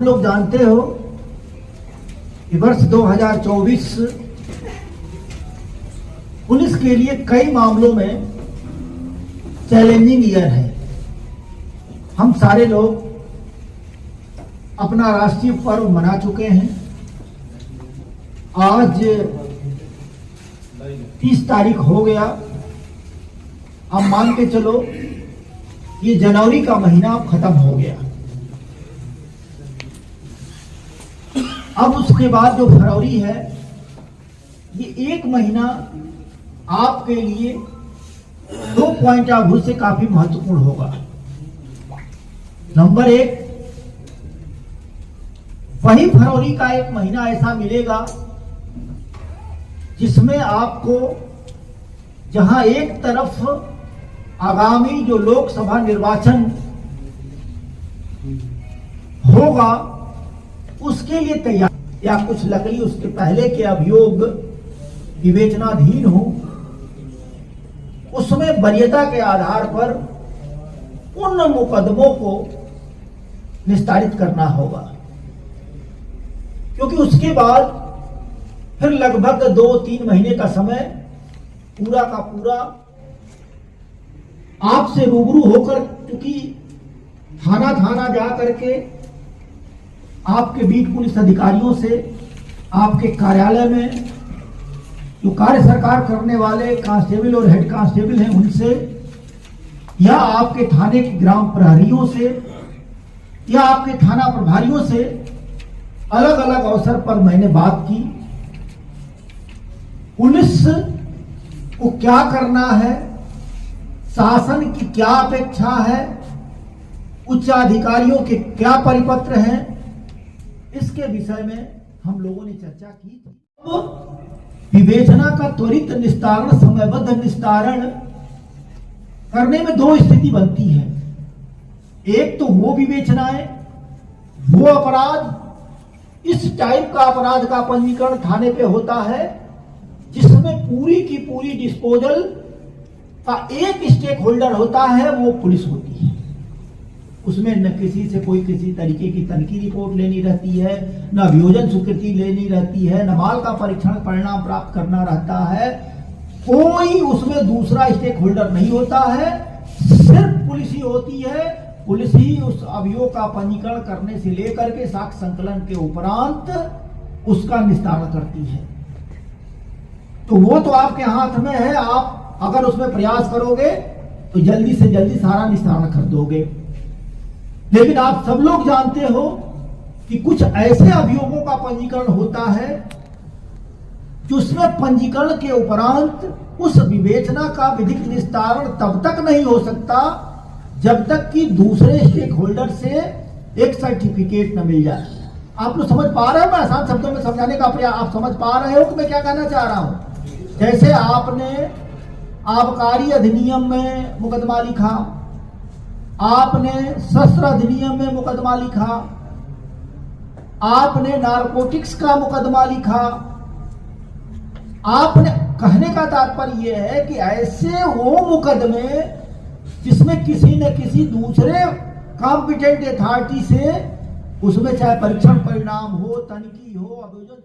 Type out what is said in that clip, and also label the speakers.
Speaker 1: लोग जानते हो कि वर्ष 2024 पुलिस के लिए कई मामलों में चैलेंजिंग ईयर है। हम सारे लोग अपना राष्ट्रीय पर्व मना चुके हैं। आज 30 तारीख हो गया। अब मान के चलो ये जनवरी का महीना खत्म हो गया। अब उसके बाद जो फरवरी है, ये एक महीना आपके लिए 2 पॉइंट ऑफ व्यू से काफी महत्वपूर्ण होगा। नंबर 1, वही फरवरी का एक महीना ऐसा मिलेगा जिसमें आपको, जहां एक तरफ आगामी जो लोकसभा निर्वाचन होगा उसके लिए तैयार या कुछ लकड़ी उसके पहले के अभियोग विवेचनाधीन हो, उसमें वरीयता के आधार पर उन मुकदमों को निस्तारित करना होगा। क्योंकि उसके बाद फिर लगभग 2-3 महीने का समय पूरा का पूरा आपसे रूबरू होकर, क्योंकि थाना थाना जा करके आपके बीट पुलिस अधिकारियों से, आपके कार्यालय में जो कार्य सरकार करने वाले कांस्टेबल और हेड कांस्टेबल हैं उनसे, या आपके थाने के ग्राम प्रहरियों से, या आपके थाना प्रभारियों से अलग अलग अवसर पर मैंने बात की। पुलिस को क्या करना है, शासन की क्या अपेक्षा है, उच्चाधिकारियों के क्या परिपत्र हैं, इसके विषय में हम लोगों ने चर्चा की थी। विवेचना का त्वरित निस्तारण, समयबद्ध निस्तारण करने में 2 स्थिति बनती है। एक तो वो विवेचनाएं, वो अपराध, इस टाइप का अपराध का पंजीकरण थाने पे होता है जिसमें पूरी की पूरी डिस्पोजल का एक स्टेक होल्डर होता है, वो पुलिस होती है। उसमें न किसी से कोई किसी तरीके की तनकी रिपोर्ट लेनी रहती है, न अभियोजन स्वीकृति लेनी रहती है, न माल का परीक्षण परिणाम प्राप्त करना रहता है। कोई उसमें दूसरा स्टेक होल्डर नहीं होता है, सिर्फ पुलिस ही होती है। पुलिस ही उस अभियोग का पंजीकरण करने से लेकर के साक्ष्य संकलन के उपरांत उसका निस्तारण करती है। तो वो तो आपके हाथ में है। आप अगर उसमें प्रयास करोगे तो जल्दी से जल्दी सारा निस्तारण कर दोगे। लेकिन आप सब लोग जानते हो कि कुछ ऐसे अभियोगों का पंजीकरण होता है जिसमें पंजीकरण के उपरांत उस विवेचना का विधिक निस्तारण तब तक नहीं हो सकता जब तक कि दूसरे स्टेक होल्डर से एक सर्टिफिकेट न मिल जाए। आप लोग समझ पा रहे हो? मैं आसान शब्दों में समझाने का प्रयास, आप समझ पा रहे हो कि मैं क्या कहना चाह रहा हूं? जैसे आपने आबकारी अधिनियम में मुकदमा लिखा, आपने शस्त्र अधिनियम में मुकदमा लिखा, आपने नारकोटिक्स का मुकदमा लिखा, आपने, कहने का तात्पर्य यह है कि ऐसे वो मुकदमे जिसमें किसी न किसी दूसरे कॉम्पिटेंट अथॉरिटी से, उसमें चाहे परीक्षण परिणाम हो, तनिकी हो, अभियोजन